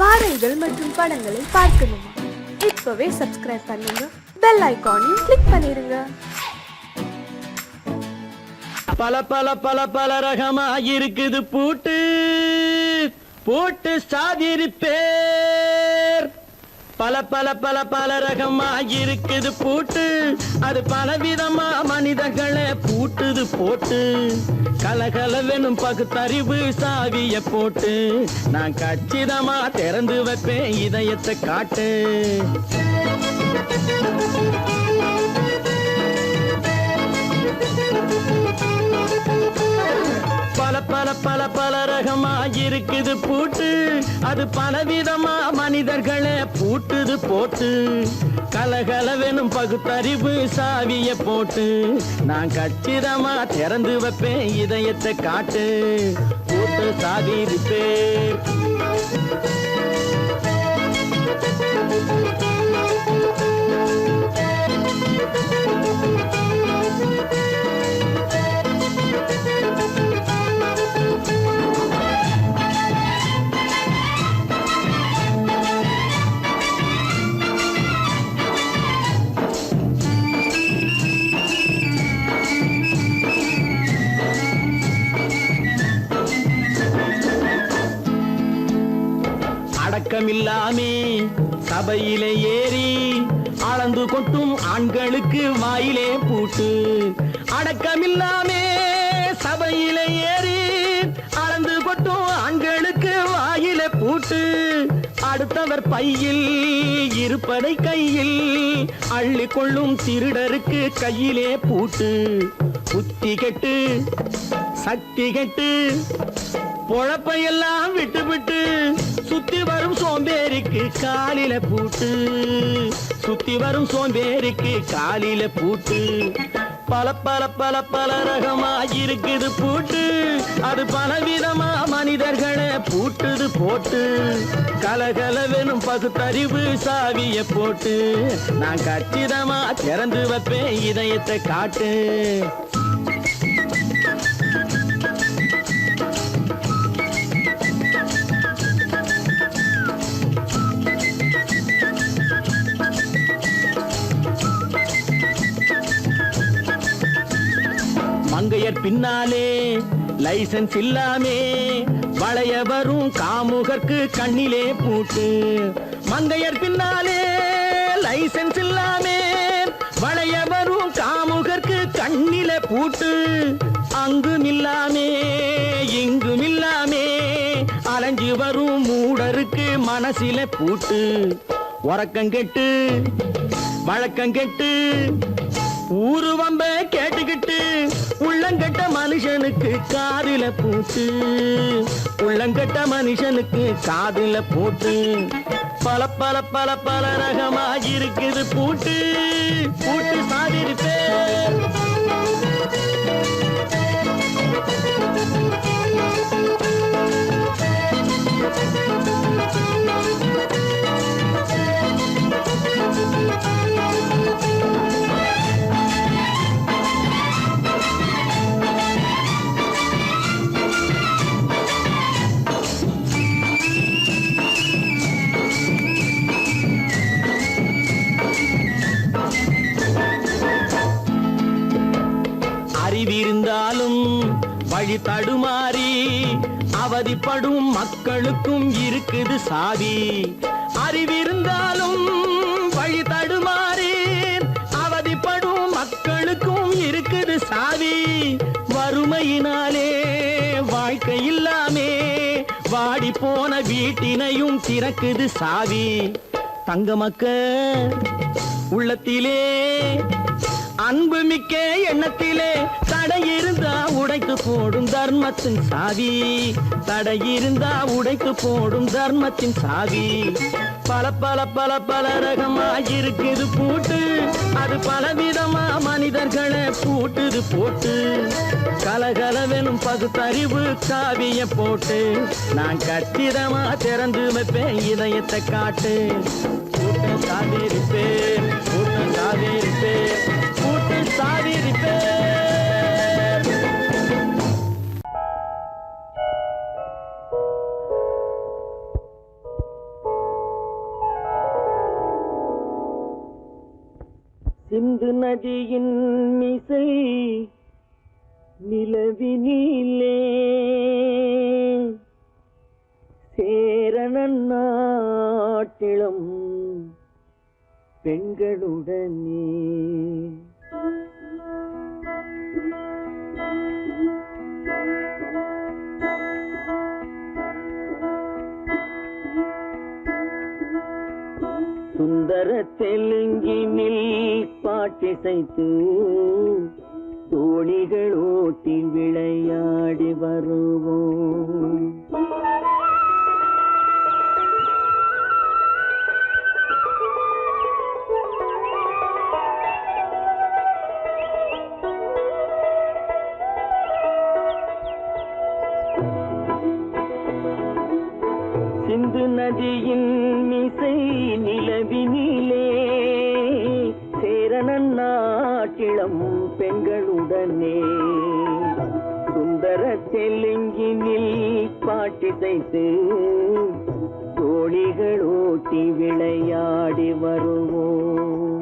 பாடல்கள் மற்றும் படங்களை பார்க்கணுமா? இப்பவே சப்ஸ்கிரைப் பண்ணுங்க, பெல் ஐகானையும் கிளிக் பண்ணிருங்க. பல பல பல பல ரகமா இருக்குது பூட்டு பூட்டு சாதிரி பேர். பல பல பல பல ரகமா இருக்குது பூட்டு, அது பலவிதமா மனிதர்களை பூட்டுது போட்டு. கலகலவெனும் பகுத்தறிவு சாவிய போட்டு, நான் கச்சிதமா திறந்து வைப்பேன் இதயத்தை காட்டு. பல பல பல பல ரகமா இருக்குது பூட்டு, அது பலவிதமா மனிதர்களை பூட்டுது போட்டு. கலகலவெனும் பகுத்தறிவு சாவிய போட்டு, நான் கச்சிதமா திறந்து வைப்பேன் இதயத்தை காட்டு. பூட்டு சாவி ரிப்பேர். அடக்கமில்லாமே சபையிலே ஏறி அளந்து கொட்டும் ஆண்களுக்கு வாயிலே பூட்டு. அடக்கமில்லாமே சபையிலே ஏறி அளந்து கொட்டும் ஆண்களுக்கு வாயிலே பூட்டு. அடுத்தவர் பையில் இருப்பதை கையில் அள்ளி கொள்ளும் திருடருக்கு கையிலே பூட்டு. புத்தி கெட்டு சக்தி கெட்டு பொழப்பையெல்லாம் விட்டு விட்டு சுத்தி வரும் சோம்பேறிக்கு காலில பூட்டு. சுத்தி வரும் சோம்பேறிக்கு காலில பூட்டு. பல பல பல பல ரகமா இருக்குது பூட்டு, அது பலவிதமா மனிதர்களை பூட்டுது போட்டு. கலகலவெனும் பகுத்தறிவு சாவிய போட்டு, நான் கச்சிதமா திறந்து வைப்பேன் இதயத்தை காட்டு. மங்கையர் பின்னாலே லைசன்ஸ் இல்லாமே வளைய வரும் காமுகர்க்கு கண்ணிலே பூட்டு. மங்கையர் பின்னாலே லைசன்ஸ் இல்லாமே வளைய வரும் காமுகர்க்கு கண்ணிலே பூட்டு. அங்கும் இல்லாமே இங்கும் இல்லாமே அலைஞ்சு வரும் மூடருக்கு மனசில பூட்டு. உறக்கங்கெட்டு வழக்கங்கெட்டு ஊரு வம்ப கேட்டுக்கிட்டு உள்ளங்கட்ட மனுஷனுக்கு காதில பூட்டு. உள்ளங்கட்ட மனுஷனுக்கு காதில பூட்டு. பல பல பல பல ரகமா இருக்குது பூட்டு. பூட்டு சாதிரி பேர். அறிவிருந்தாலும் வழி தடுமாறி அவதிப்படும் மக்களுக்கும் இருக்குது சாவி. அறிவிருந்தாலும் வழி தடுமாறி அவதிப்படும் மக்களுக்கும் இருக்குது சாவி. வறுமையினாலே வாழ்க்கை இல்லாமே வாடி போன வீட்டினையும் திறக்குது சாவி. தங்க மக்க உள்ளத்திலே அன்பு மிக்க எண்ணத்திலே தடை இருந்தா உடைத்து போடும் தர்மத்தின் சாவி. தடை இருந்தா உடைத்து போடும் தர்மத்தின் சாவி. பல பல பல பல ரகமா இருக்குது பூட்டு, அது பலவிதமா மனிதர்களை பூட்டுது போட்டு. கலகலவெனும் பகுத்தறிவு சாவிய போட்டு, நான் கச்சிதமா திறந்து வைப்பேன் இதயத்தை காட்டு. பூட்டு சாவி ரிப்பேர். பூட்டு சாவி ரிப்பேர். பூட்டு சாவி ரிப்பேர். சிந்து நதியின் மிசை நிலவினிலே சேரணன் நாட்டிலும் பெண்களுடனே சுந்தர தெலுங்கினில் பாட்டிசைத்து தோணிகள் ஓட்டி விளையாடி வருவோம். சிந்து நதியின் மிசை நிலவினிலே சேரணன் நாட்டிளம் பெண்களுடனே சுந்தர தெலுங்கினில் பாட்டிசைத்து தோணிகள் ஓட்டி விளையாடி வருவோம்.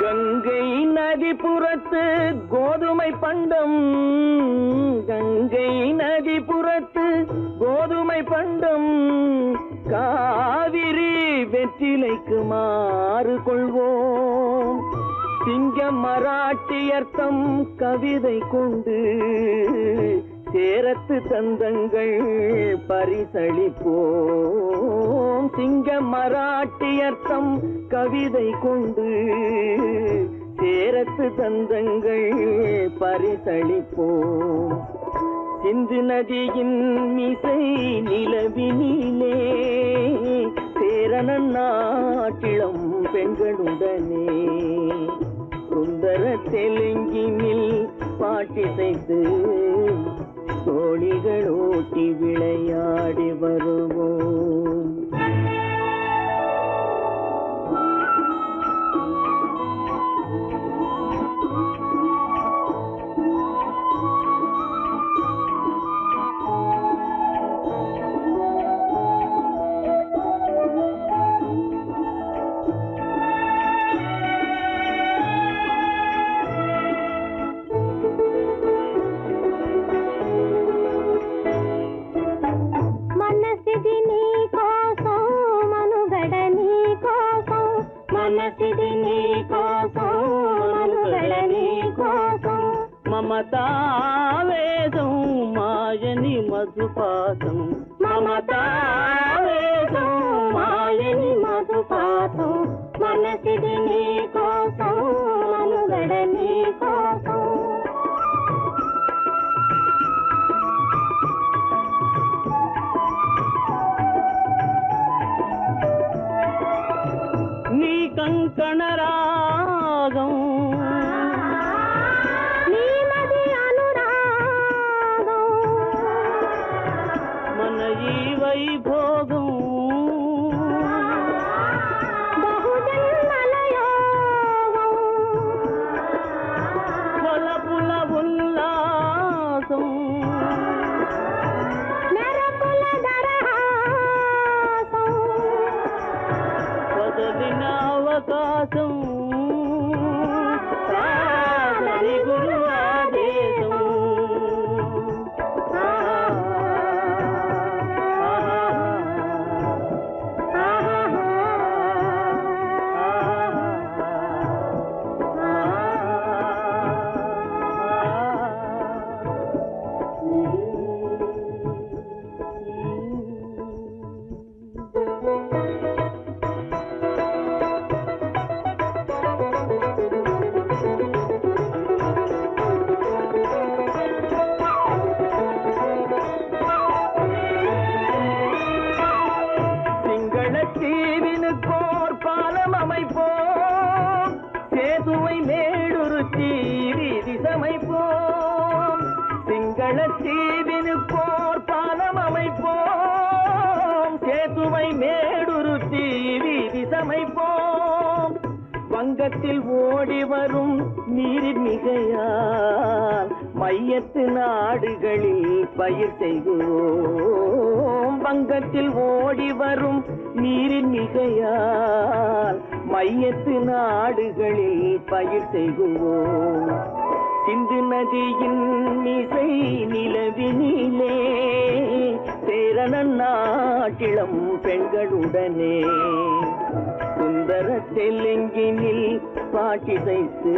கங்கை நதிபுறத்து கோதுமை பண்டம், கங்கை நதிபுறத்து கோதுமை பண்டம், காவிரி வெற்றிலைக்கு மாறு கொள்வோம். சிங்கம் மராட்டியர்த்தம் கவிதை கொண்டு சேரத்து தந்தங்கள் பரிசளிப்போம். சிங்கம் மராட்டியர்த்தம் கவிதை கொண்டு சேரத்து தந்தங்கள் பரிசளிப்போம். சிந்து நதியின் மிசை நிலவினிலே சேரணன் நாட்டிளம் பெண்களுடனே சுந்தர தெலுங்கினில் பாட்டிசைத்து தோணிகள் ஓட்டி விளையாடி வருவோம். మనసిది నీ కోసం మనుగడ నీ కోసం మమతావేదం మాయని మధుపాసం మమతావేదం మాయని మధుపాసం మనసిది నీ కోసం మనుగడ నీ కోసం కంకణ రాగం నీమది అనురాగం మన ఈ వైభోగం బహుజన్మల యోగం వలపుల ఉల్లాసం మెరపుల దరహాసం వదలిన అవకాశం సాధని గురు ఆదేశం தீவினுக்கோர் பாலம் அமைப்போம் சேதுவை மே மேடுருத்தி வீதி சமைப்போம். வங்கத்தில் ஓடி வரும் நீரின் மிகையால் மையத்து நாடுகளில் பயிர் செய்கிறோம். வங்கத்தில் ஓடி வரும் நீரின் மிகையால் மையத்து நாடுகளில் பயிர் செய்கிறோம். சிந்து நதியின் இசை நிலவினிலே சேரணன் நாட்டிளம் பெண்களுடனே சுந்தர தெலுங்கினில் பாட்டிசைத்து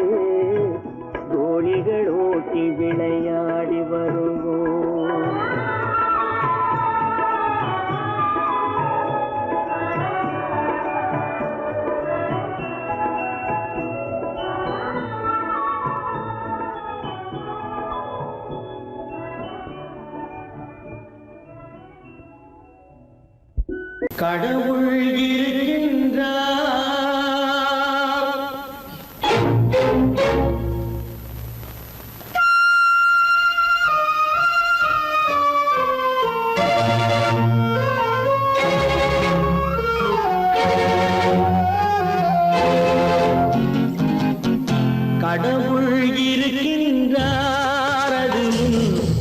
தோழிகள் ஓட்டி விளையாடி வருவோம். கடவுள் இருக்கின்றார். கடவுள் இருக்கின்றார், அது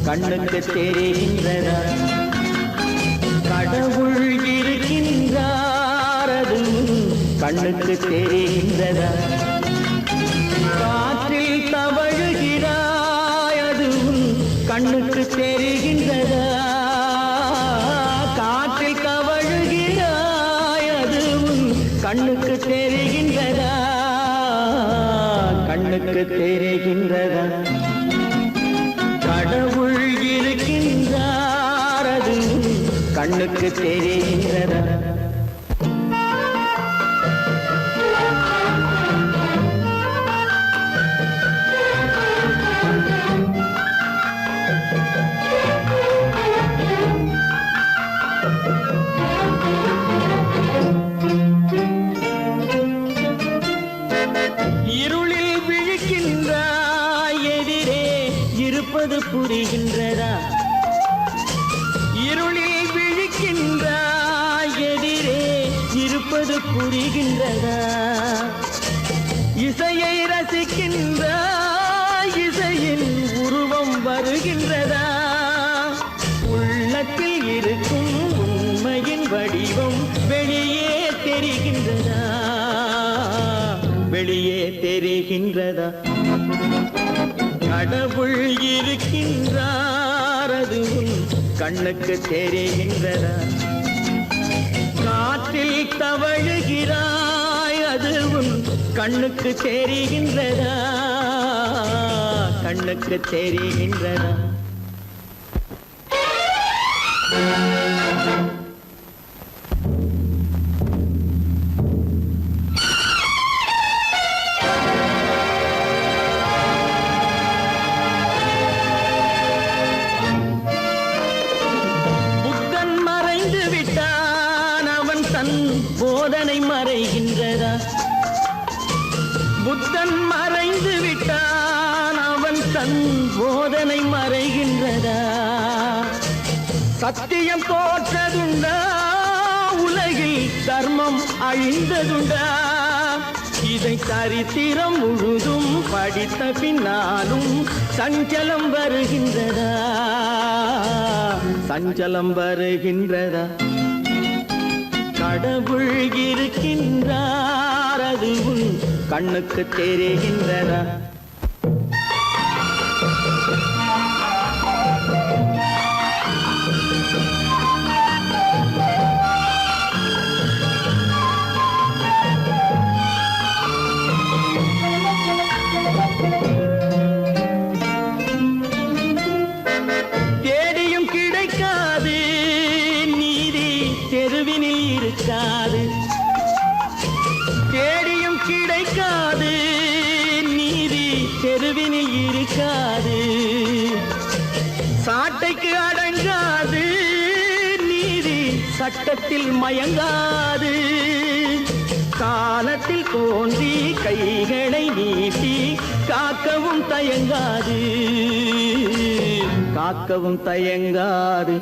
கண்ணுக்கு தெரிகின்றதா? கடவுள் இருக்கின்றார், அது கண்ணுக்கு தெரிகின்றதா? காற்றில் தவழுகிறாய், அது கண்ணுக்கு தெரிகின்றதா? காற்றில் தவழுகிறாய், அது கண்ணுக்கு தெரிகின்றதா? கண்ணுக்கு தெரிகின்றதா? கடவுள் இருக்கின்றார், அது கண்ணுக்கு தெரிகின்றதா? இருளில் விழிக்கின்றாய், எதிரே இருப்பது புரிகின்றதா? இருளில் விழிக்கின்றாய், எதிரே இருப்பது புரிகின்றதா? இசையை ரசிக்கின்றாய், இசையின் உருவம் வருகின்றதா? உள்ளத்தில் இருக்கும் உண்மையின் வடிவம் வெளியே தெரிகின்றதா? வெளியே தெரிகின்றதா? கடவுள் இருக்கின்றார், அது கண்ணுக்கு தெரிகின்றதா? காற்றில் தவழுகிறாய், அது கண்ணுக்கு தெரிகின்றதா? கண்ணுக்கு தெரிகின்றதா? போதனை மறைகின்றதா? புத்தன் மறைந்து விட்டான், அவன் தன் போதனை மறைகின்றதா? சத்தியம் தோற்றதுண்டா? உலகில் தர்மம் அழிந்ததுண்டா? இதை சரித்திரம் முழுதும் படித்த பின்னாலும் சஞ்சலம் வருகின்றதா? சஞ்சலம் வருகின்றதா? கடவுள் இருக்கின்றார், அது கண்ணுக்கு தெரிகின்றதா? தேடியும் கிடைக்காது நீதி, தெருவினில் இருக்காது. தேடியும் கிடைக்காது நீதி, தெருவினில் இருக்காது. சாட்டைக்கு அடங்காது நீதி, சட்டத்தில் மயங்காது. காலத்தில் தோன்றி கைகளை நீட்டி காக்கவும் தயங்காது. காக்கவும் தயங்காது.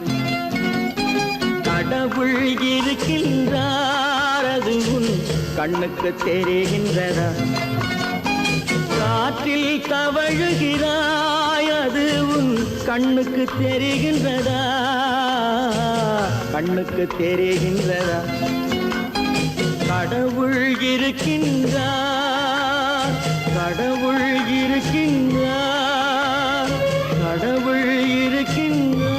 கடவுள் இருக்கின்றார் அது உன் கண்ணுக்கு தெரிகின்றதா? காற்றில் தவழுகிறாய் அது உன் கண்ணுக்கு தெரிகின்றதா? கண்ணுக்கு தெரிகின்றதா? கடவுள் இருக்கின்றார், கடவுள் இருக்கின்றார், கடவுள் இருக்கின்றார்.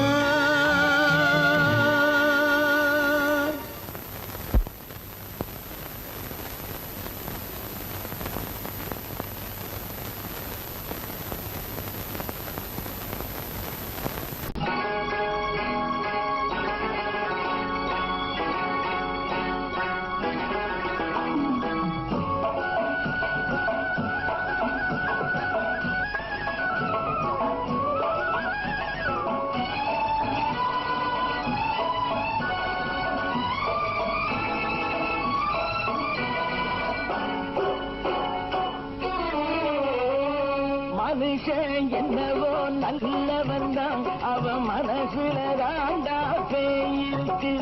மனுஷன் என்னவோ நல்லவன் தான், அவன் மனசுல தாண்டா பேயிருக்கு.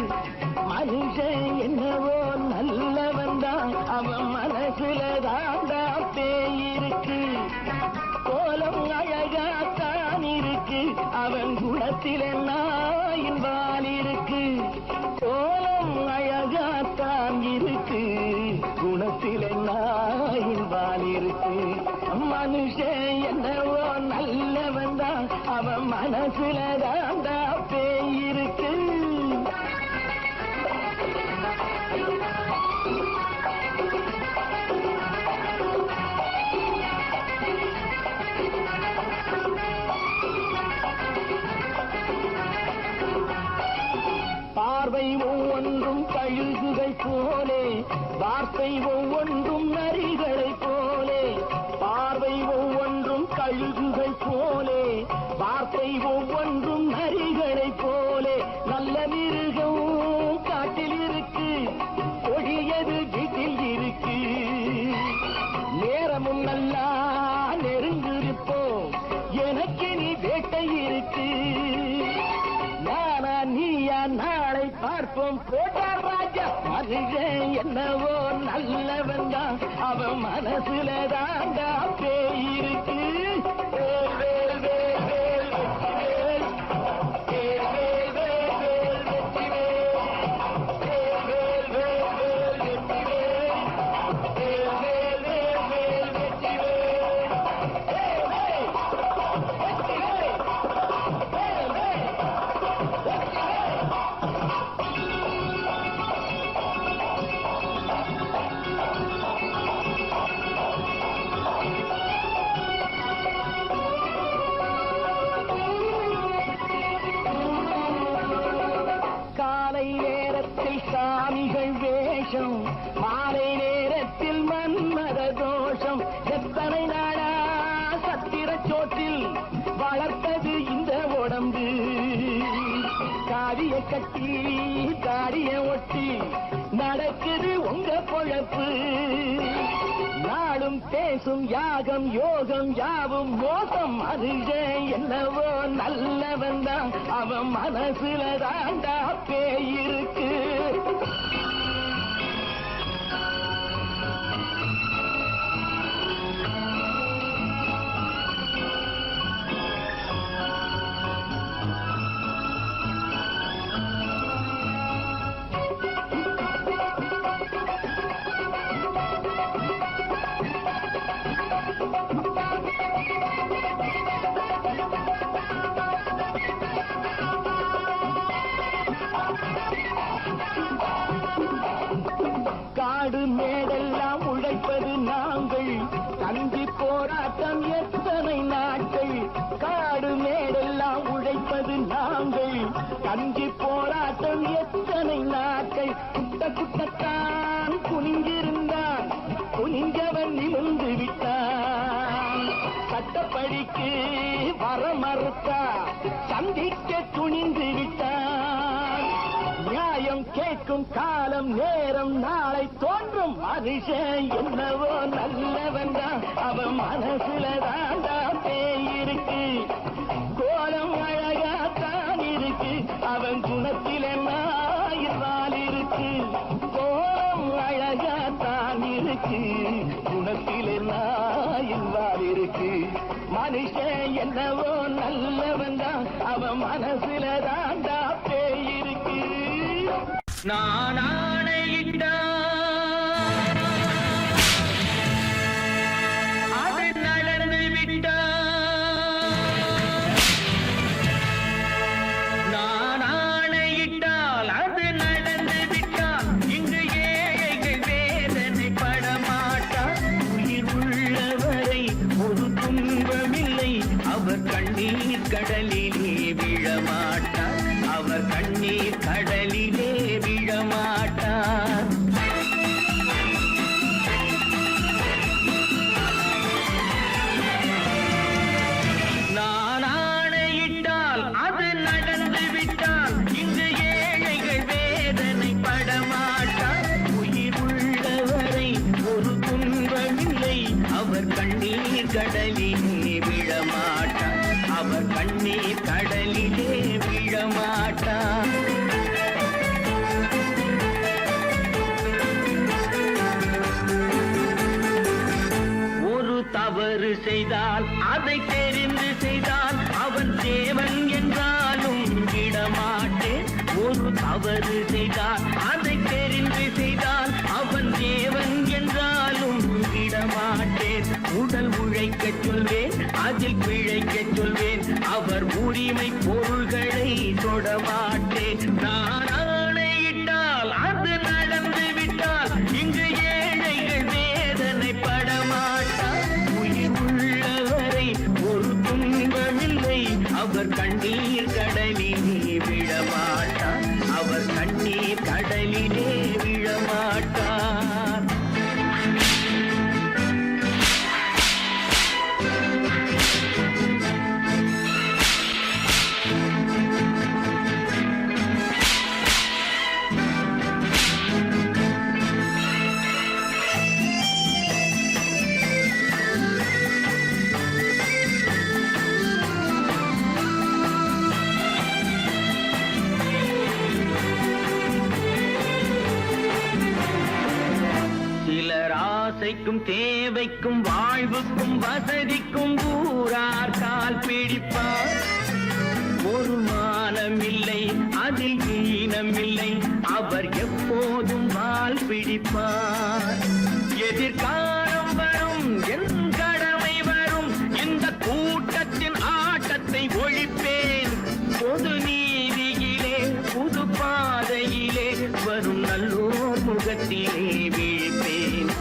மனுஷன் என்னவோ நல்லவன் தான், அவன் மனசுல தாண்டா பேயிருக்கு. கோலம் அழகாத்தான் இருக்கு, அவன் குணத்தில நாயின் வால் இருக்கு. கோலம் அழகாத்தான் இருக்கு, குணத்தில நாயின் வால் இருக்கு. மனுஷன் என்னவோ நல்லவன் தான், அவன் மனசுல தாண்டா பேயிருக்கு. பார்வை ஒவ்வொன்றும் கழுகுகை போலே, வார்த்தை ஒவ்வொன்றும் நரிகளை போலே. பார்வை ஒவ்வொன்றும் கழுகுகை போலே, வார்த்தை ஒவ்வொன்றும் நரிகளை போலே. நல்ல மிருகம் காட்டில் இருக்கு, கொடியது வீட்டில் இருக்கு. நேரமும் நல்லா நெருங்கிருப்போம், எனக்கு நீ வேட்டை இருக்கு. நானா நீயா நாளை பார்ப்போம், போட்டார் ராஜா. மனுஷன் என்னவோ நல்லவன் தான், அவன் மனசுல தாண்டா பேயிருக்கு. வேல் வேல் வேல் வேல் வெற்றிவேல், வேல் வேல் வேல் வேல் வெற்றிவேல், வேல் வேல் வேல் வேல் வெற்றிவேல், வேல் வேல் வேல் வேல் வெற்றிவேல், வேல் வேல் வெற்றிவேல், வேல் வேல். காலை நேரத்தில் சாமிகள் வேஷம், மாலை நேரத்தில் மன்மத தோஷம். எத்தனை நாளா சத்திர சோற்றில் வளர்த்தது இந்த உடம்பு. காவிய கட்டி தாடிய ஒட்டி நடக்குது உங்க பொழப்பு. நாளும் பேசும் யாகம் யோகம் யாவும் மோசம். மனுஷன் என்னவோ நல்லவன் தான், அவன் மனசுல தாண்டா பேயிருக்கு. காடு மேடெல்லாம் உழைப்பது நாங்கள், தந்தி போராட்டம் எத்தனை நாட்கள். காடு மேடெல்லாம் உழைப்பது நாங்கள், தந்தி போராட்டம் எத்தனை நாட்கள். குட்ட குட்டத்தான் குனிஞ்சிருந்தான், குனிஞ்சவன் நிமிர்ந்து விட்டான். சட்டப்படிக்கு வர மறுத்தா, சந்திக்க துணிந்து விட்டான். நியாயம் கேட்கும் காலம் நேரம் நாளை தோன்றும். மனுஷன் என்னவோ நல்லவன் தான், அவன் மனசுல தாண்டா பேயிருக்கு. கோலம் அழகாத்தான் இருக்கு, அவன் குணத்தில நாய் இருக்கு, குணத்திலே நாயின் வால் இருக்கு. மனுஷன் என்னவோ நல்லவன் தான், அவன் மனசுல தாண்டா பேய் இருக்கு. நான் ஆணையிட்டா அது நடந்து விட்டா, நான் ஆணையிட்டால் அது நடந்து விட்டால், இங்கு ஏழைகள் வேதனை படமாட்டார். உயிர் உள்ளவரை ஒரு துன்பமில்லை, அவர் கண்ணீர் கடலிலே விழமாட்டார், அவர் கண்ணீர் கடலிலே விழமாட்டார். நான் ஆணையிட்டால் அது நடந்து விட்டால், இங்கு ஏழைகள் வேதனை படமாட்டார். உயிர் உள்ளவரை ஒரு துன்பமில்லை, அவர் கண்ணீர் கடலிலே விழமாட்டார், அவர் கண்ணீர் கடலிலே விழமாட்டார். ஒரு தவறு செய்தால் அதை தெரிந்து செய்தால், அவன் தேவன் என்றாலும் விடமாட்டேன். ஒரு தவறு செய்தால் அதை தெரிந்து செய்தால், அவன் தேவன் என்றாலும் விடமாட்டேன். உடல் உழைக்கச் சொல்வேன், அதில் பிழைக்கச் சொல்வேன், அவர் உரிமை பொருள்களை தொடமாட்டேன். நான் ஆணையிட்டால் அது நடந்து விட்டால், இங்கு ஏழைகள் வேதனை படமாட்டார். உயிர் உள்ளவரை ஒரு துன்பமில்லை, அவர் கண்ணீர் கடலிலே விழமாட்டார், அவர் கண்ணீர் கடலிலே விழமாட்டார். சிலர் ஆசைக்கும் தேவைக்கும் வாழ்வுக்கும் வசதிக்கும் ஊரார் கால் பிடிப்பார். ஒரு மானமில்லை, அதில் ஈனமில்லை, அவர் எப்போதும் வால் பிடிப்பார். எதிர்காலம் வரும், என் கடமை வரும், இந்த கூட்டத்தின் ஆட்டத்தை ஒழிப்பேன். பொது நீதியிலே புது பாதையிலே வரும் நல்லோர் முகத்திலே விழிப்பேன்,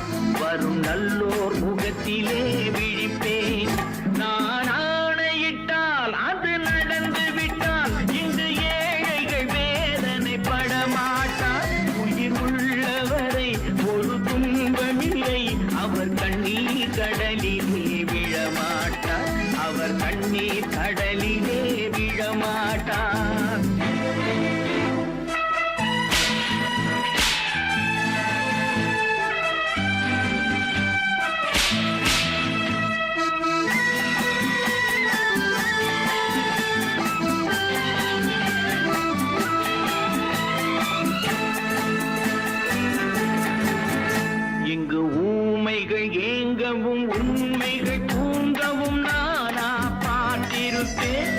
வரும் நல்லோர் முகத்திலே விழிப்பேன். நான் ஆணையிட்டால் அது நடந்து விட்டால், இங்கு ஏழைகள் வேதனை படமாட்டார். உயிர் உள்ளவரை ஒரு துன்பமில்லை, அவர் கண்ணீர் கடலிலே விழமாட்டார், அவர் கண்ணீர் கடலிலே விழமாட்டார். இங்கு ஊமைகள் ஏங்கவும் உண்மைகள் தூங்கவும் நானா பார்த்திருப்பேன்.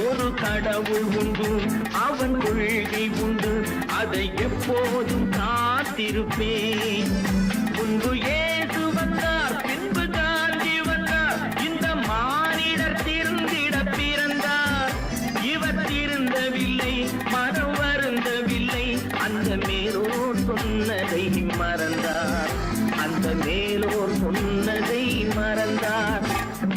ஒரு கடவுள் உண்டு, அவன் கொள்கை உண்டு, அதை எப்போதும் காத்திருப்பேன். முன்பு இயேசு வந்தார், பின்பு காந்தி வந்தார், இந்த மானிடர் திருந்திட பிறந்தார். இவர் திருந்தவில்லை, மனம் வருந்தவில்லை, அந்த மேலோர் சொன்னதை மறந்தார், அந்த மேலோர் சொன்னதை மறந்தார்.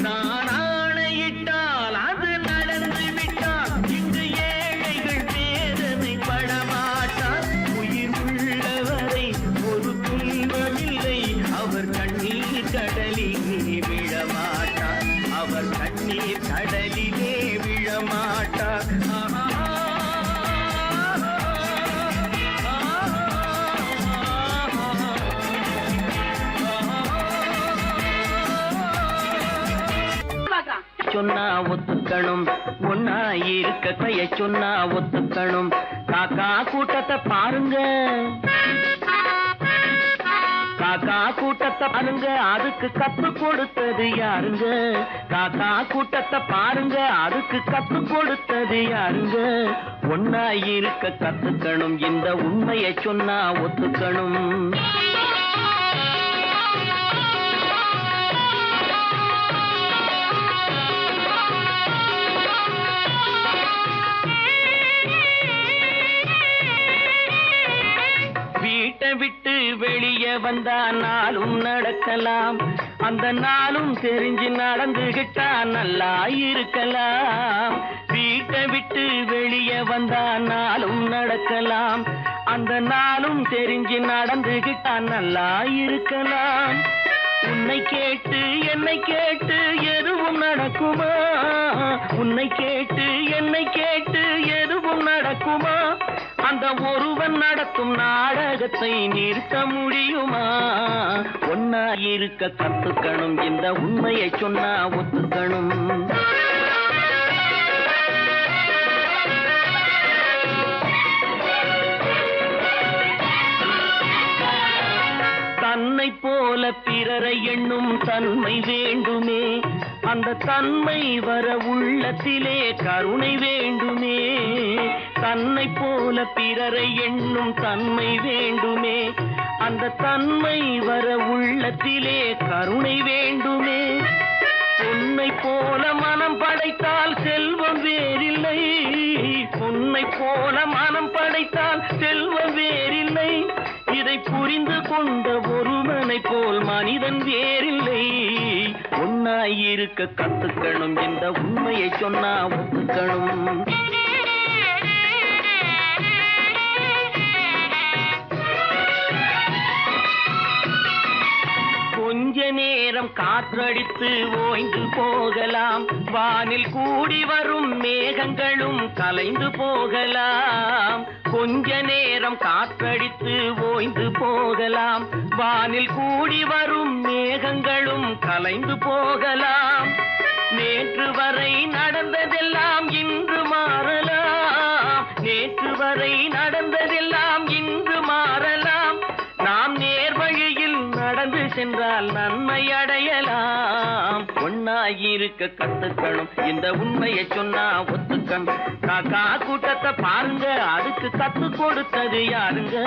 நான் ஆணையிட்டால் அது நடந்து விட்டால், இங்கு ஏழைகள் வேதனை படமாட்டார். உயிர் உள்ளவரை ஒரு துன்பமில்லை, அவர் கண்ணீர் கடலிலே விழமாட்டார், அவர் கண்ணீர் கடலிலே விழமாட்டார். சொன்னா ஒத்துக்கணும், ஒன்னா இருக்க கைய சொன்னா ஒத்துக்கணும். காக்கா கூட்டத்தை பாருங்க, காக்கா காக்கா கூட்டத்தை பாருங்க, அதுக்கு கத்து கொடுத்தது யாருங்க? காக்கா கூட்டத்தை பாருங்க, அதுக்கு கத்து கொடுத்தது யாருங்க? ஒன்னா இருக்க கத்துக்கணும், இந்த உண்மையை சொன்னா ஒத்துக்கணும். வீட்டை விட்டு வெளியே வந்தா நாளும் நடக்கலாம், அந்த நாளும் தெரிஞ்சு நடந்துகிட்டா நல்லா இருக்கலாம். வீட்டை விட்டு வெளியே வந்தா நாளும் நடக்கலாம், அந்த நாளும் தெரிஞ்சு நடந்துகிட்டா நல்லா இருக்கலாம். உன்னை கேட்டு என்னை கேட்டு எதுவும் நடக்குமா? உன்னை கேட்டு என்னை கேட்டு எதுவும் நடக்குமா? அந்த ஒருவன் நடத்தும் நாடகத்தை நிறுத்த முடியுமா? ஒன்னா இருக்க கத்துக்கணும், இந்த உண்மையை சொன்னா ஒத்துக்கணும். தன்னை போல பிறரை எண்ணும் தன்மை வேண்டுமே, அந்த தன்மை வர உள்ளத்திலே கருணை வேண்டுமே. தன்னை போல பிறரை எண்ணும் தன்மை வேண்டுமே, அந்த தன்மை வர உள்ளத்திலே கருணை வேண்டுமே. பொன்னை போல மனம் படைத்தால் செல்வம் வேறில்லை, பொன்னை போல மனம் படைத்தால் செல்வம் வேறில்லை. இதை புரிந்து கொண்ட ஒருவனை போல் மனிதன் வேறில்லை. ஒன்னாயிருக்க கத்துக்கணும், இந்த உண்மையை சொன்னா ஒத்துக்கணும். கொஞ்ச நேரம் காற்றடித்து ஓய்ந்து போகலாம், வானில் கூடி வரும் மேகங்களும் கலைந்து போகலாம். கொஞ்ச நேரம் காற்றடித்து ஓய்ந்து போகலாம், வானில் கூடி வரும் மேகங்களும் கலைந்து போகலாம். நேற்று வரை நடந்ததெல்லாம் இன்று மாறலாம், நேற்று வரை நடந்ததெல்லாம் இன்று மாறலாம். நாம் நேர்வழியில் நடந்து சென்றால் நன்மை அடையலாம். ஒன்னாயிருக்க கத்துக்கணும், இந்த உண்மையை சொன்னா ஒத்துக்கணும். காக்கா கூட்டத்தை பாருங்க, அதுக்கு கத்து கொடுத்தது யாருங்க?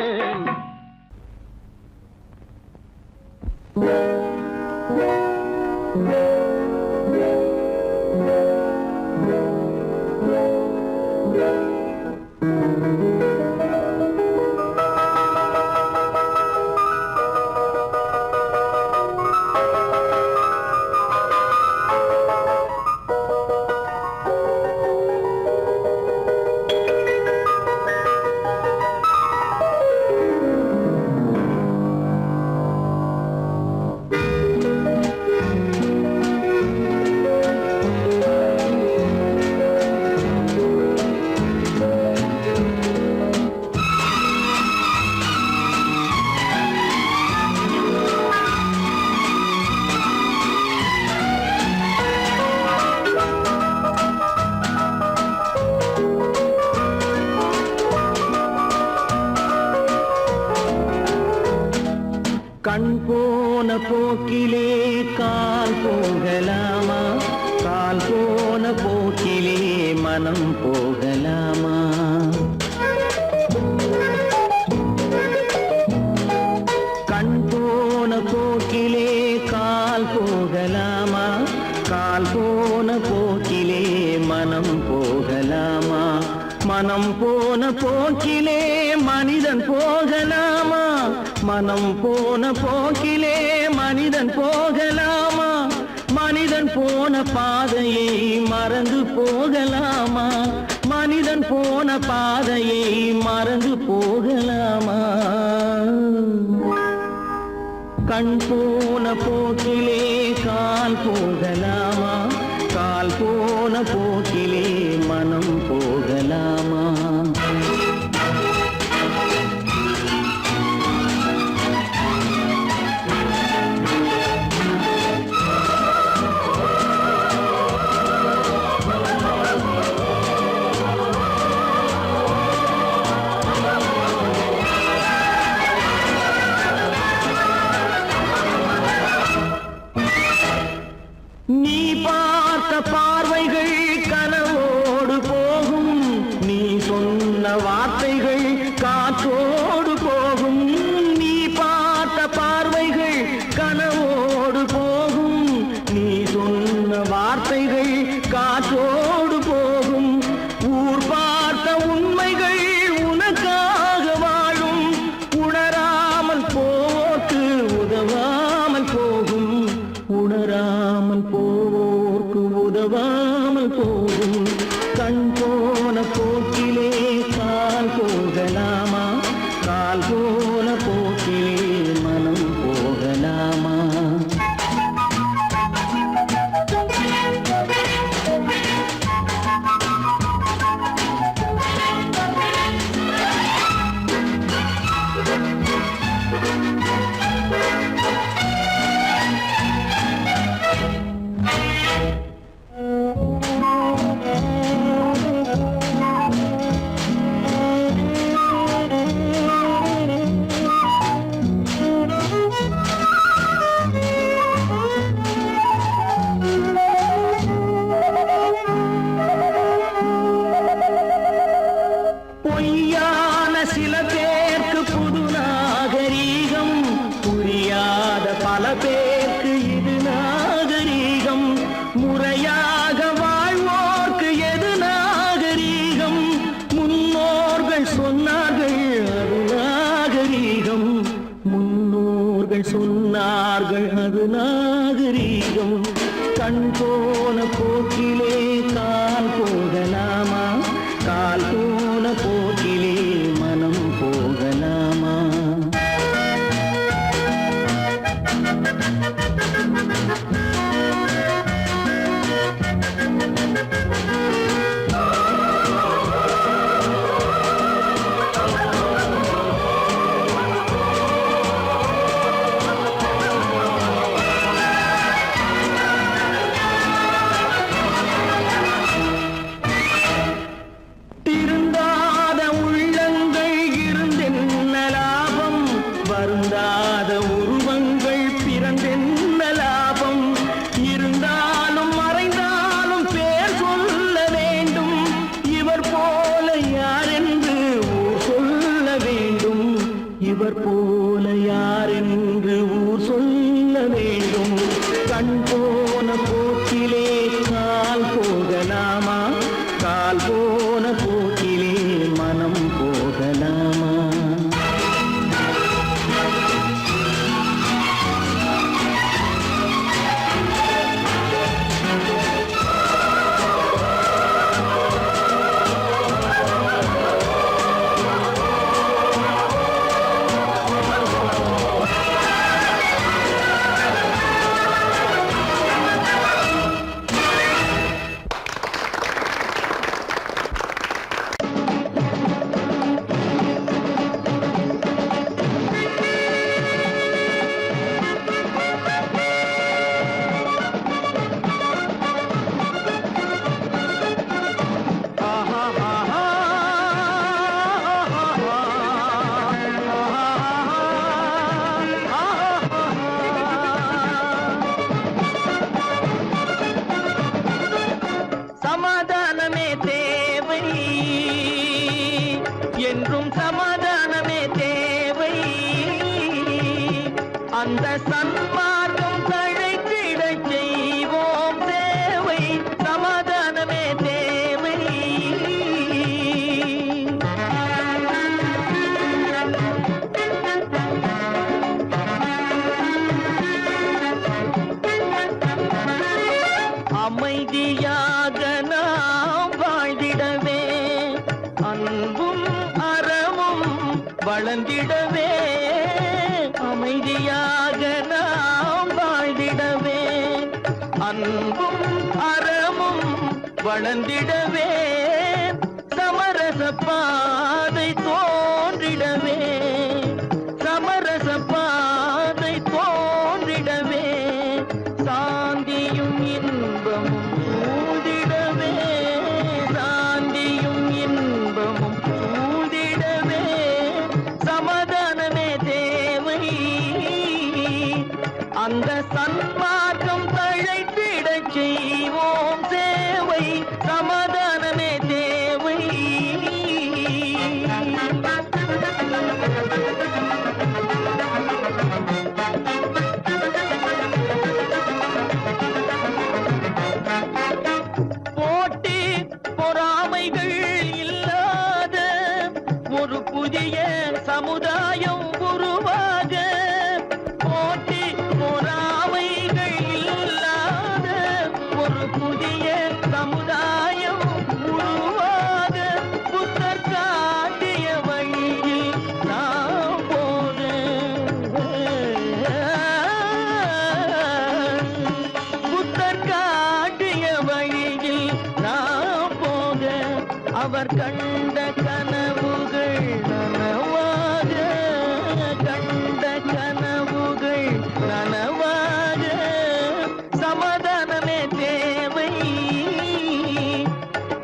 கண் போன போக்கிலே கால் போகலாமா? கால் போன போக்கிலே மனம் போகலாமா? கண் போன போக்கிலே கால் போகலாமா? கால் போன போக்கிலே மனம் போகலாமா? மனம் போன போக்கிலே மனிதன் போகலாமா? மனம் போன போக்கிலே மனிதன் போகலாமா? மனிதன் போன பாதையை மறந்து போகலாமா? மனிதன் போன பாதையை மறந்து போகலாமா? கண் போன போக்கிலே கால் போகலாமா? கால் போன போக்கிலே மனம் போகலாமா? பேருக்கு இது நாகரீகம், முறையாக வாழ்வோர்க்கு எது நாகரீகம்? முன்னோர்கள் சொன்னார்கள் அது நாகரீகம், முன்னோர்கள் சொன்னார்கள் அது நாகரீகம். கண் போன போக்கிலே கால் போகலாமா, கால் போன போக்கிலே மனம் போகலாமா? திருந்தாத உள்ளங்கள் இருந்தென்ன லாபம், வருந்தாத உருவங்கள் பிறந்தென்ன லாபம்? இருந்தாலும் மறைந்தாலும் பேர் சொல்ல வேண்டும், இவர் போல யார் என்று ஊர் சொல்ல வேண்டும், இவர் போல யார் என்று ஊர் சொல்ல வேண்டும். கண் போன போக்கிலே கால் போகலாமா, கால் போன போக்கிலே மனம் போகலாமா? சமாதானமே தேவை, என்றும் சமாதானமே தேவை. அந்த சன்மார்க்கம் தழைத்திடச் செய்வோம் சேவை, சமாதானமே தேவை. அமைதியாக நாம் வாழ்ந்திடவே, அன்பும் அறமும் வளர்ந்திடவே. அமைதியாக நாம் வாழ்ந்திடவே, அன்பும் அறமும் வளர்ந்திடவே. சமரச பாதை தோன்றிடவே, சமரச பாதை தோன்றிடவே. சாந்தியும் இன்பமும் சூழ்ந்திடவே, சாந்தியும் இன்பமும் சூழ்ந்திடவே. சமாதானமே தேவை, அந்த சன்மார்க்கம் தழைத்திடச் செய்வோம் சேவை, சமாதானமே தேவை. போட்டி பொறாமைகள் இல்லாத ஒரு புதிய சமுதாயம் உருவாக, போட்டி பொறாமைகள் இல்லாத ஒரு புதிய சமுதாயம் உருவாக. புத்தர் காட்டிய வழியில் நாம் போக, புத்தர் காட்டிய வழியில் நாம் போக. அவர் கண்ட கனவுகள் நனவாக, கண்ட கனவுகள் நனவாக. சமாதானமே தேவை,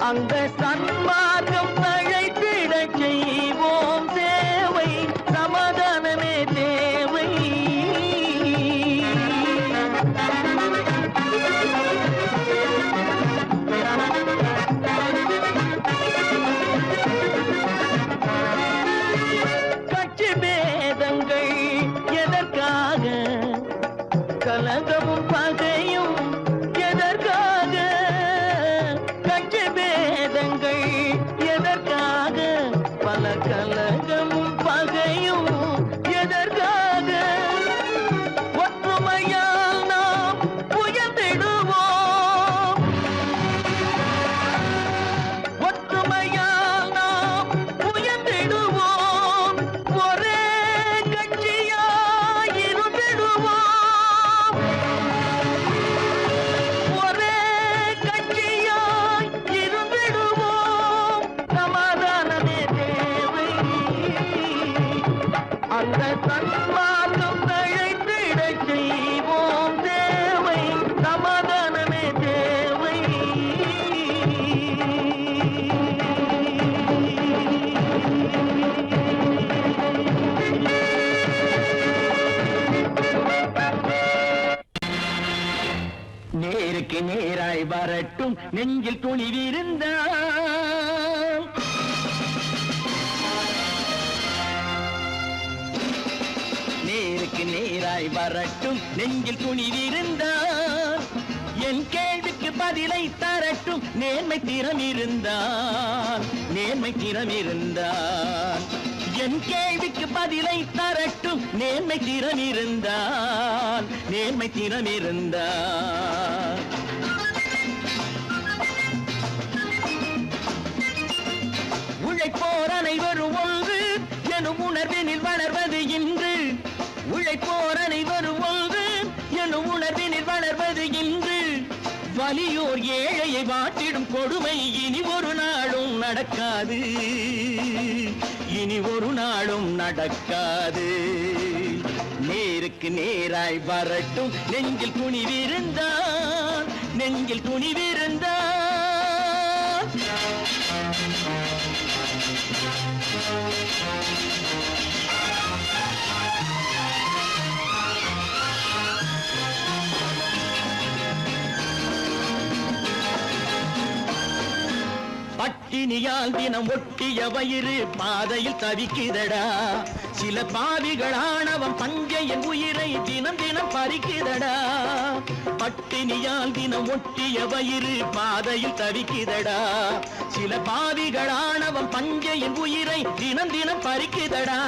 அந்த சன்மார்க்கம் தழைத்திடச் செய்வோம் சேவை, சமாதானமே தேவை. கலகமும் பகையும் எதற்காக? கட்சி பேதங்கள் எதற்காக? பல கலகமும் பகையும் எதற்காக? ஒற்றுமையால் நாம் உயர்ந்திடுவோம். ஒற்றுமையால் நாம் உயர்ந்திடுவோம். ஒரே கட்சியாய் இருந்திடுவோம். ஒரே கட்சியாய் இருந்திடுவோம். சமாதானமே தேவை. அந்த சன்மார்க்கம் தழைத்திடச் செய்வோம் தேவை. சமாதானமே தேவை. நேருக்கு நேராய் வரட்டும் நெஞ்சில் துணிவிருந்தால். நேருக்கு நேராய் வரட்டும் நெஞ்சில் துணிவிருந்தால். என் கேள்விக்கு பதிலை தரட்டும் நேர்மை திறம் இருந்தால். நேர்மை திறம் இருந்தால். என் கேள்விக்கு பதிலை தரட்டும் நேர்மை திறம் இருந்தால். நேர்மை திறம் இருந்தால். உழைப்போர் அனைவரும் ஒன்று எனும் உணர்வினில் வளர்வது இன்று. உழைப்போர் அனைவரும் ஒன்று எனும் உணர்வினில் வளர்வது இன்று. வலியோர் ஏழையை வாட்டிடும் கொடுமை இனி ஒரு நாளும் நடக்காது. இனி ஒரு நாளும் நடக்காது. நேருக்கு நேராய் வரட்டும் நெஞ்சில் துணிவிருந்தால். நெஞ்சில் துணிவிருந்தால். பட்டினியால் தினம் ஒட்டிய வயிறு பாதையில் தவிக்குதடா. சில பாவிகளானவன் பஞ்சையின் உயிரை தினம் தினம் பறிக்குதடா. பட்டினியால் தினம் ஒட்டிய வயிறு பாதையில் தவிக்குதடா. சில பாவிகளானவன் பஞ்சையின் உயிரை தினம் தினம் பறிக்குதடா.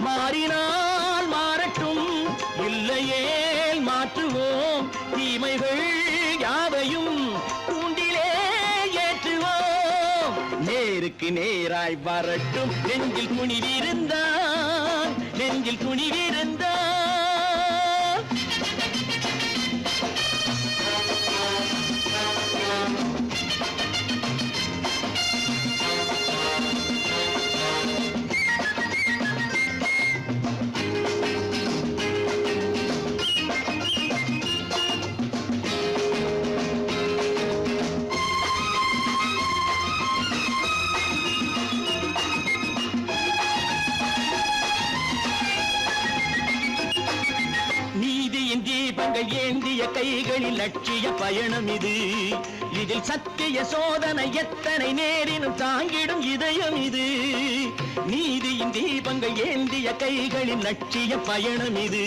மாறினால் மாறட்டும் இல்லையே மாற்றுவோம். தீமைகள் யாவையும் கூண்டிலே ஏற்றுவோம். நேருக்கு நேராய் வரட்டும் நெஞ்சில் துணிவிருந்தால். நெஞ்சில் துணிவிருந்தால். தீபங்கள் ஏந்திய கைகளில் லட்சிய பயணம் இது. இதில் சத்திய சோதனை எத்தனை நேரினும் தாங்கிடும் இதயம் இது. நீதியின் தீபங்கள் ஏந்திய கைகளில் லட்சிய பயணம் இது.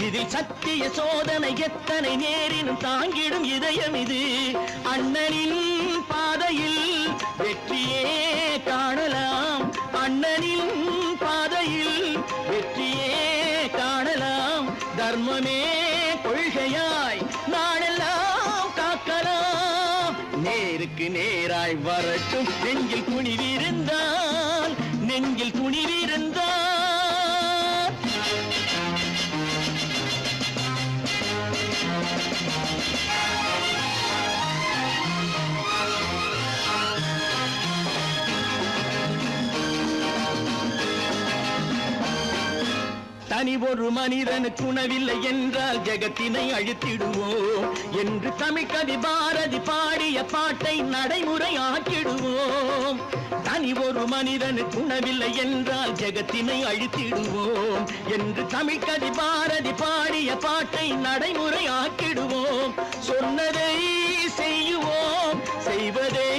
இதில் சத்திய சோதனை எத்தனை நேரினும் தாங்கிடும் இதயம் இது. அண்ணனின் பாதையில் வெற்றியே காணலாம். அண்ணனின் பாதையில் வெற்றியே காணலாம். தர்மமே கொள்கையாய் நாடெல்லாம் காக்கலாம். நேருக்கு நேராய் வரட்டும் நெஞ்சில் துணிவிருந்தால். நெஞ்சில் துணிவிருந்தால். தனி ஒரு மனிதனுக்கு உணவில்லை என்றால் ஜெகத்தினை அழித்திடுவோம் என்று தமிழ்கவி பாரதி பாடிய பாட்டை நடைமுறையாக்கிடுவோம். தனி ஒரு மனிதனுக்கு உணவில்லை என்றால் ஜெகத்தினை அழித்திடுவோம் என்று தமிழ்கவி பாரதி பாடிய பாட்டை நடைமுறையாக்கிடுவோம். சொன்னதை செய்யுவோம், செய்வதை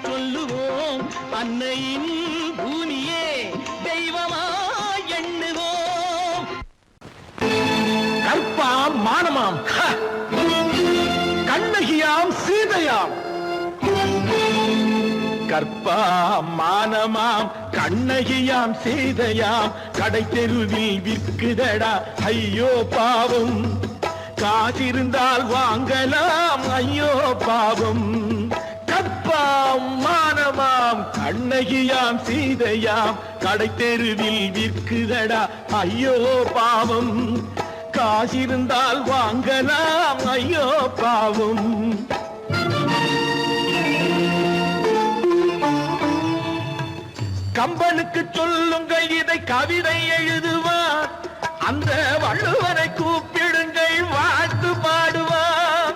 சொல்லுவோம். அன்னையின் பூமியே தெய்வமா எண்ணுவோம். கற்ப கற்பாம் மானமாம் கண்ணகியாம் சீதையாம். கற்பாம் மானமாம் கண்ணகியாம் சீதையாம் கடை தெருவில் விற்குதடா ஐயோ பாவம். காசிருந்தால் வாங்கலாம் ஐயோ பாவம். கற்பாம் மானமாம் கண்ணகியாம் சீதையாம் கடை தெருவில் விற்குதடா ஐயோ பாவம். காசிருந்தால் வாங்கலாம் ஐயோ பாவம். கம்பனுக்கு சொல்லுங்கள் இதை கவிதை எழுதுவார். அந்த வள்ளுவரை கூப்பிடுங்கள் வாழ்த்து பாடுவார்.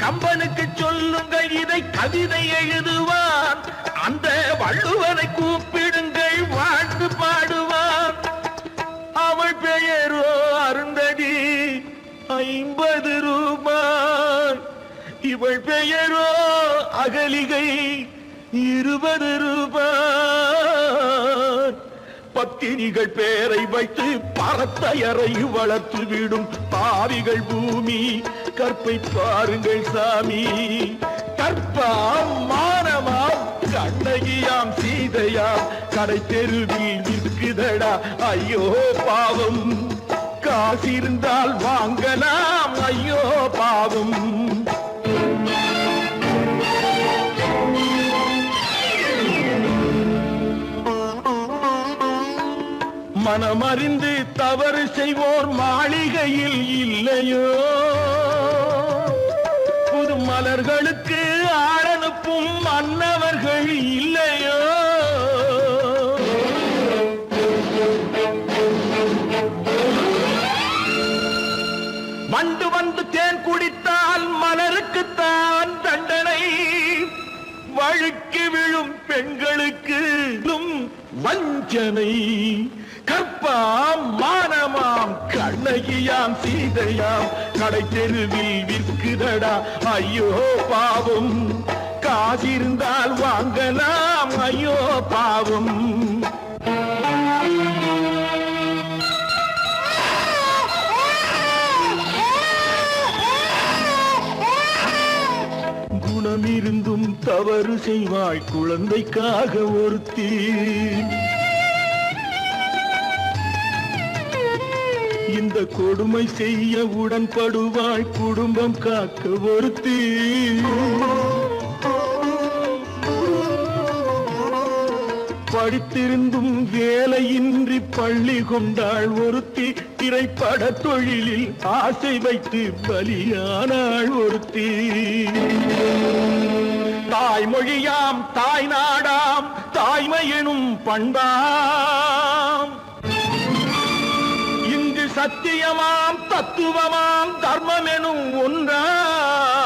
கம்பனுக்கு சொல்லுங்கள் இதை கவிதை எழுதுவார். அந்த வள்ளுவரை கூப்பிடுங்கள் வாழ்த்து பாடுவார். அவள் பெயரோ அருந்ததி 50 ரூபாய். இவள் பெயரோ அகலிகை 20 ரூபாய். பத்தினிகள் பேரை வைத்து பரத்தையரை வளர்த்து விடும் பாவிகள் பூமி. கற்பை பாருங்கள் சாமி. கற்பாம் மானமாம் கண்ணகியாம் சீதையாம் கடை தெருவில் விற்குதடா ஐயோ பாவம். காசிருந்தால் வாங்கலாம் ஐயோ பாவம். மனமறிந்து தவறு செய்வோர் மாளிகையில் இல்லையோ. புது மலர்களுக்கு ஆளனுப்பும் மன்னவர்கள் இல்லையோ. வண்டு வந்து தேன் குடித்தால் மலருக்குத்தான் தண்டனை. வழுக்கி விழும் பெண்களுக்கு வஞ்சனை. கற்பாம் மானமாம் கண்ணகியாம் சீதையாம் கடை தெருவில் விற்குதடா ஐயோ பாவம். காசிருந்தால் வாங்கலாம் ஐயோ பாவம். குணமிருந்தும் தவறு செய்வாய் குழந்தைக்காக ஒருத்தி. இந்த கொடுமை செய்ய உடன்படுவாய் குடும்பம் காக்க ஒருத்தி. படித்திருந்தும் வேலையின்றி பள்ளி கொண்டாள் ஒருத்தி. திரைப்பட தொழிலில் ஆசை வைத்து பலியானாள் ஒருத்தி. தாய்மொழியாம் தாய் நாடாம் தாய்மை எனும் பண்பாம். இங்கு சத்தியமாம் தத்துவமாம் தர்மம் எனும் ஒன்றாம்.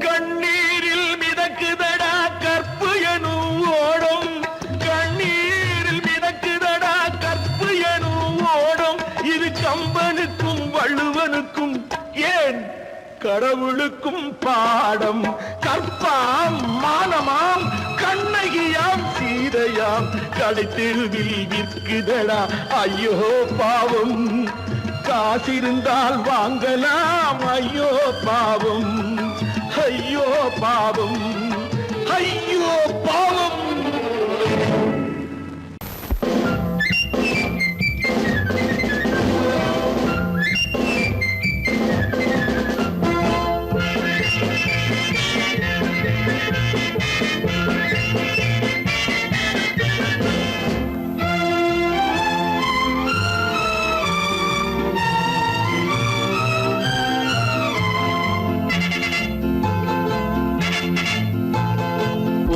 கண்ணீரில் மிதக்குதடா கற்பு எனும் ஓடும். கண்ணீரில் மிதக்குதடா கற்பு எனும் ஓடும். இது கம்பனுக்கும் வள்ளுவனுக்கும் ஏன் கடவுளுக்கும் பாடம். கற்பாம் மானமாம் கண்ணகியாம் சீதையாம் கடை தெருவில் விற்குதடா ஐயோ பாவம். காசிருந்தால் வாங்கலாம் ஐயோ பாவம். ஐயோ பாவம். ஐயோ பாவம்.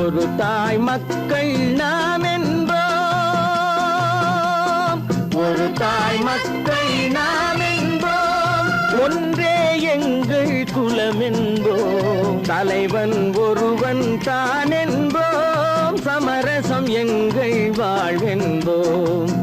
ஒரு தாய் மக்கள் நாம் என்போம். ஒரு தாய் மக்கள் நாம் என்போம். ஒன்றே எங்கள் குலம் என்போம். தலைவன் ஒருவன் தான் என்போம். சமரசம் எங்கள் வாழ்வென்போம்.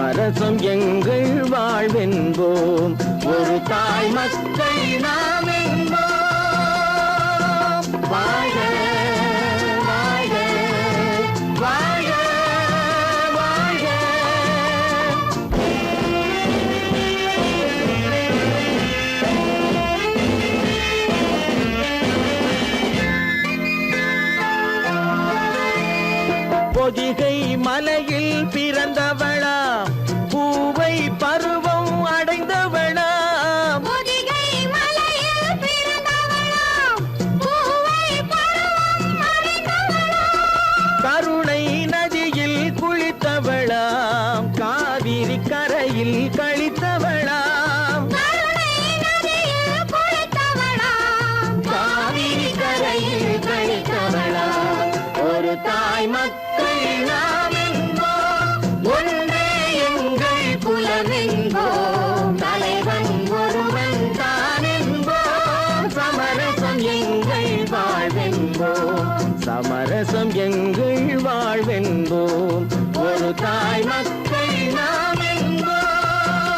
சமரசம் எங்கள் வாழ்வென்போம், ஒரு தாய் மக்கள் நாம் என்போம். வாழ்க வாழ்க வாழ்க வாழ்க. பொதிகை மலையில் பிறந்தவளா, பூவை பருவம் அடைந்தவளா, கருணை நதியில் குளித்தவளாம், காவிரி கரையில் கழித்தவளாம், காவிரி கரையில் கழித்தவளாம். ஒரு தாய் மக்கள் நாம் என்போம், ஒன்றே எங்கள் குலம் என்போம், தலைவன் ஒருவன் தான் என்போம், சமரசம் எங்கள் வாழ்வென்போம், சமரசம் எங்கள் வாழ்வென்போம், ஒரு தாய் மக்கள் நாம் என்போம்.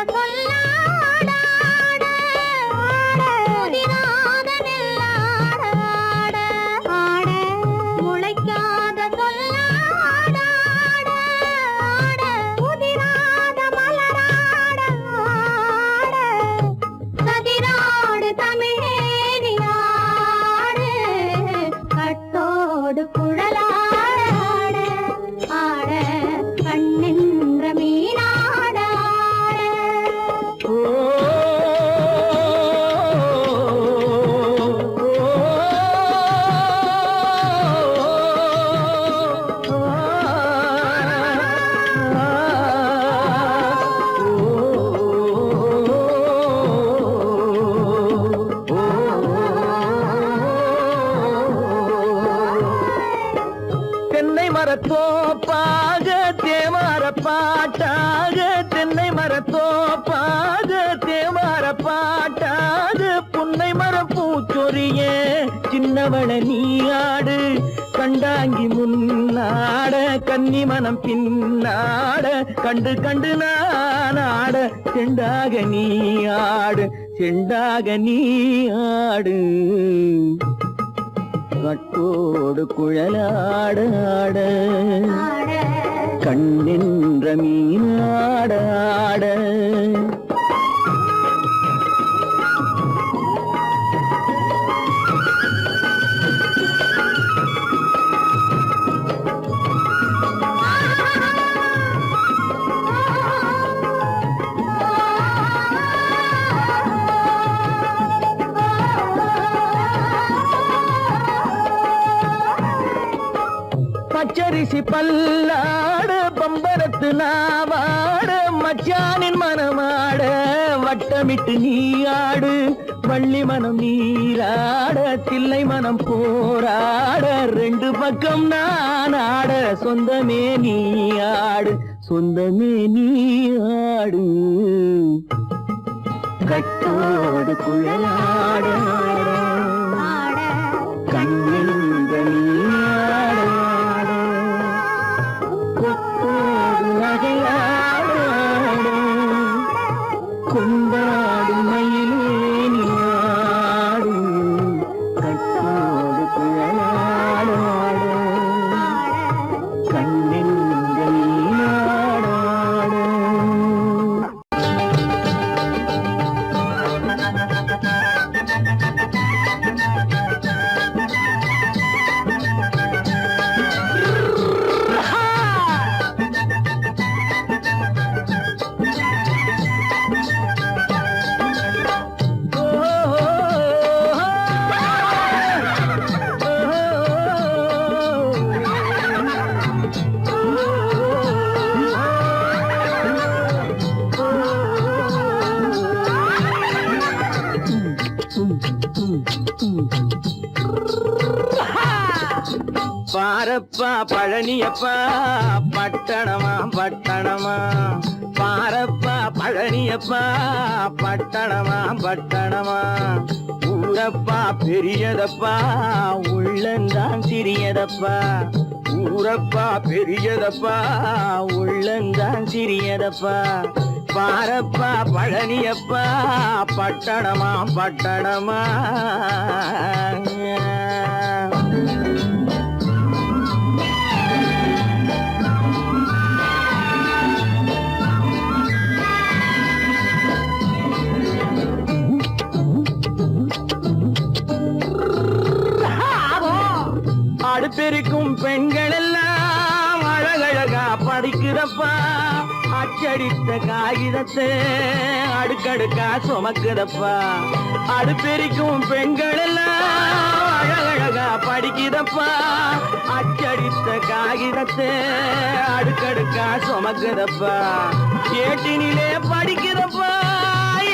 சொல்லாடாட முதிராத நெல்லாட ஆட முளைக்காத சொல்லாடாட முதிராத மலராட கதிராடு தமிழேனியாடு கட்டோடு குழலாட ஆட கண்ணின்ற மீனாட தென்னை மரத்தோப்பாக தேவார பாட்டாக தென்னை மரத்தோப்பாக தேவார பாட்டாக புன்னை மரம் பூச்சொரிய சின்னவள நீயாடு கண்டாங்கி முன்னாட கன்னி மனம் பின்னாட கண்டு கண்டு நானாட செண்டாக நீயாடு செண்டாக நீயாடு கட்டோடு குழலாடாட கண்ணின்ற மீனாடாட பச்சரிசி பல்லாட பம்பரத்து நாவாட மச்சானின் மனமாட வட்டமிட்டு நீயாடு வள்ளி மனம் நீராட தில்லை மனம் போராட ரெண்டு பக்கம் நான் ஆட சொந்தமே நீயாடு சொந்தமே நீயாடு கட்டோடு குழலாட கண்ணின்ற நீயாட கொத்தோடு நகையாட கொண்டாடு மயிலேனியாடு கட்டோடு குழலாட கண்ணின்ற நீயாட பாரப்பா பழனியப்பா பட்டணமா பட்டணமா பாரப்பா பழனியப்பா பட்டணமா பட்டணமா ஊரப்பா பெரியதப்பா உள்ளந்தான் சிறியதப்பா ஊரப்பா பெரியதப்பா உள்ளந்தான் சிறியதப்பா பாரப்பா பழனியப்பா பட்டணமா பட்டணமா அடுப்பெருக்கும் பெண்கள் எல்லாம் அழகழகா படிக்கிறப்பா அச்சடித்த காகிதத்தை அடுக்கடுக்கா சுமக்குதப்பா அடுப்பெருக்கும் பெண்கள் எல்லாம் அழகழகா படிக்கிறப்பா அச்சடித்த காகிதத்தை அடுக்கடுக்கா சுமக்குதப்பா ஏட்டினிலே படிக்கிறப்பா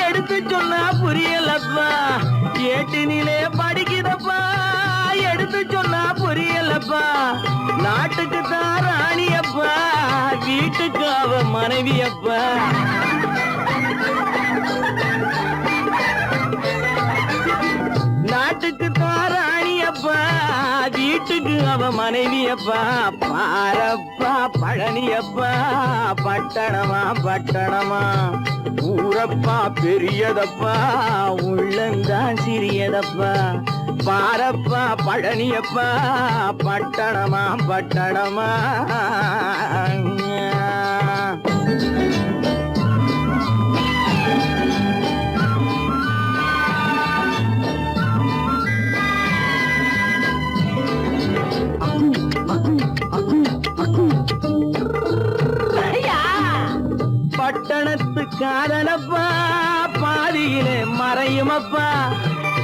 எடுத்து சொன்னா புரியலப்பா ஏட்டினிலே படிக்கிறப்பா எடுத்து சொன்னா புரியலப்பா நாட்டுக்கு தான் ராணியப்பா வீட்டுக்கு அவ மனைவியப்பா நாட்டுக்கு தான் ராணியப்பா வீட்டு வீட்டுக்கு அவ மனைவியப்பா பாரப்பா பழனியப்பா பட்டணமா பட்டணமா ஊரப்பா பெரியதப்பா உள்ளந்தான் சிறியதப்பா பாரப்பா பழனியப்பா பட்டணமா பட்டணமா பட்டணத்து காதலப்பா பாதியிலே மறையுமப்பா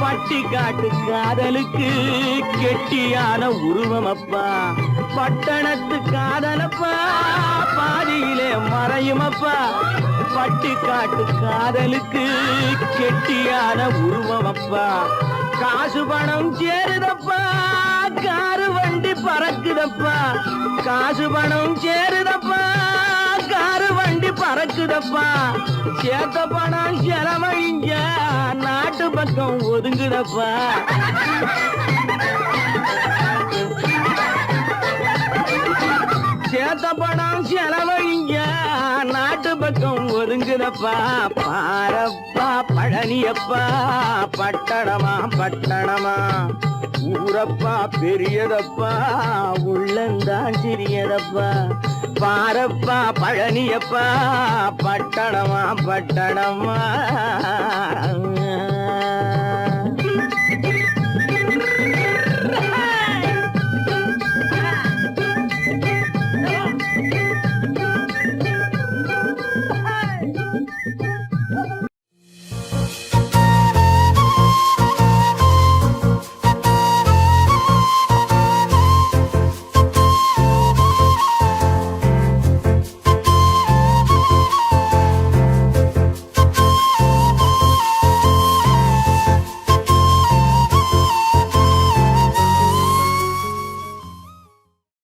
பட்டி காட்டு காதலுக்கு கெட்டியான உருவமப்பா பட்டணத்து காதலப்பா பாதியிலே மறையுமப்பா பட்டி காட்டு காதலுக்கு கெட்டியான உருவமப்பா காசு பணம் சேருதப்பா காரு வண்டி பறக்குதப்பா காசு பணம் சேருதப்பா காரு வண்டி பறக்குதப்பா சேத்த பணம் செலவழிஞ்ச நாட்டு பக்கம் ஒதுங்குதப்பா சேத்த பணம் செலவழிஞ்ச நாட்டு பக்கம் ஒதுங்குதப்பா பாரப்பா பழனியப்பா பட்டணமா பட்டணமா ஊரப்பா பெரியதப்பா உள்ளந்தான் சிறியதப்பா பாரப்பா பழனியப்பா பட்டணமா பட்டணமா